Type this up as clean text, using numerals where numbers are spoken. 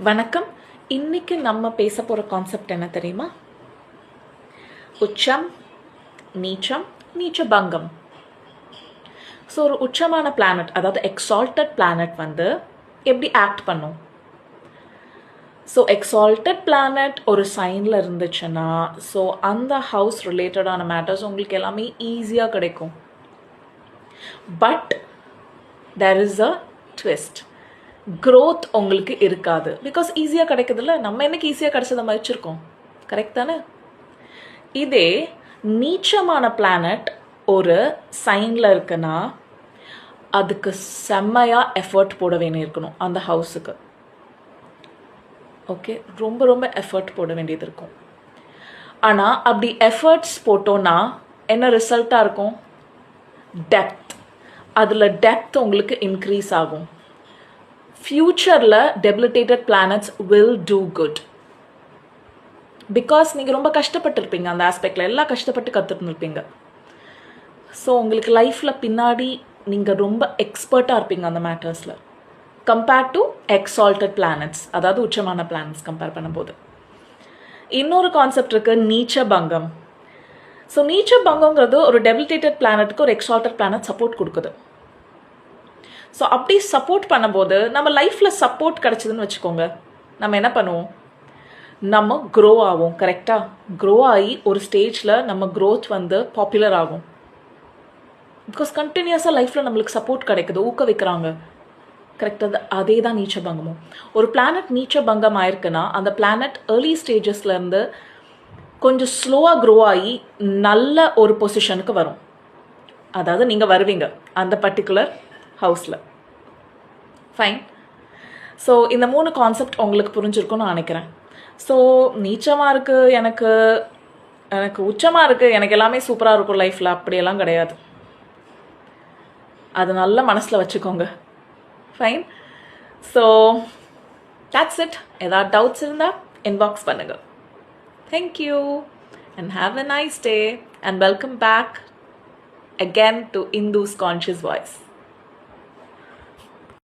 வணக்கம். இன்னைக்கு நம்ம பேச போகிற கான்செப்ட் என்ன தெரியுமா? உச்சம், நீச்சம், நீச்சபங்கம். ஸோ ஒரு உச்சமான பிளானட், அதாவது எக்ஸால்டட் பிளானட் வந்து எப்படி ஆக்ட் பண்ணும்? ஸோ எக்ஸால்டட் பிளானட் ஒரு சைனில் இருந்துச்சுன்னா, ஸோ அந்த ஹவுஸ் ரிலேட்டடான மேட்டர்ஸ் உங்களுக்கு எல்லாமே ஈஸியாக கிடைக்கும். But there is a twist. Growth உங்களுக்கு இருக்காது. பிகாஸ் ஈஸியாக கிடைக்குதுல்ல, நம்ம என்னைக்கு ஈஸியாக கிடைச்சதை மதிச்சிருக்கோம். கரெக்ட் தானே? இதே நீச்சமான பிளானட் ஒரு சைனில் இருக்குன்னா அதுக்கு செம்மையாக எஃபர்ட் போட வேண்டியிருக்கணும் அந்த ஹவுஸுக்கு. ஓகே, ரொம்ப ரொம்ப எஃபர்ட் போட வேண்டியது இருக்கும். ஆனால் அப்படி எஃபர்ட்ஸ் போட்டோன்னா என்ன ரிசல்ட்டாக இருக்கும்? டெப்த். அதில் டெப்த் உங்களுக்கு இன்க்ரீஸ் ஆகும். ஃப்யூச்சரில் debilitated planets will do good. Because நீங்கள் ரொம்ப கஷ்டப்பட்டுருப்பீங்க அந்த ஆஸ்பெக்டில், எல்லாம் கஷ்டப்பட்டு கற்றுருந்துருப்பீங்க. ஸோ உங்களுக்கு லைஃப்பில் பின்னாடி நீங்கள் ரொம்ப எக்ஸ்பர்ட்டாக இருப்பீங்க அந்த மேட்டர்ஸில், கம்பேர்ட் டு எக்ஸால்டட் பிளானட்ஸ், அதாவது உச்சமான பிளானட்ஸ் கம்பேர் பண்ணும்போது. இன்னொரு கான்செப்ட் இருக்குது, நீச்சபங்கம். ஸோ நீச்சபங்கங்கிறது ஒரு டெபிலிட்டேட்டட் பிளானட்டுக்கு ஒரு எக்ஸால்டட் பிளானட் சப்போர்ட் கொடுக்குது. ஸோ அப்படி சப்போர்ட் பண்ணும்போது நம்ம லைஃப்பில் சப்போர்ட் கிடச்சிதுன்னு வச்சுக்கோங்க, நம்ம என்ன பண்ணுவோம்? நம்ம க்ரோ ஆகும். கரெக்டாக? க்ரோ ஆகி ஒரு ஸ்டேஜில் நம்ம க்ரோத் வந்து பாப்புலர் ஆகும். பிகாஸ் கண்டினியூஸாக லைஃப்பில் நம்மளுக்கு சப்போர்ட் கிடைக்குது, ஊக்குவிக்கிறாங்க. கரெக்டாக? அதே தான் நீச்சபங்கமும். ஒரு பிளானட் நீச்சபங்கம் ஆயிருக்குன்னா அந்த பிளானட் ஏர்லி ஸ்டேஜஸ்லேருந்து கொஞ்சம் ஸ்லோவாக க்ரோ ஆகி நல்ல ஒரு பொசிஷனுக்கு வரும். அதாவது நீங்கள் வருவீங்க அந்த பர்டிகுலர் ஹவுஸில். ஃபைன். ஸோ இந்த 3 கான்செப்ட் உங்களுக்கு புரிஞ்சிருக்கும்னு நான் நினைக்கிறேன். ஸோ நீச்சமாக இருக்குது எனக்கு உச்சமாக இருக்குது, எனக்கு எல்லாமே சூப்பராக இருக்கும் லைஃப்பில், அப்படியெல்லாம் கிடையாது. அது நல்ல மனசில் வச்சுக்கோங்க. ஃபைன். So that's it. ஏதாவது டவுட்ஸ் இருந்தால் இன்பாக்ஸ் பண்ணுங்கள். Thank you and have a nice day and welcome back again to Indu's Conscious Voice.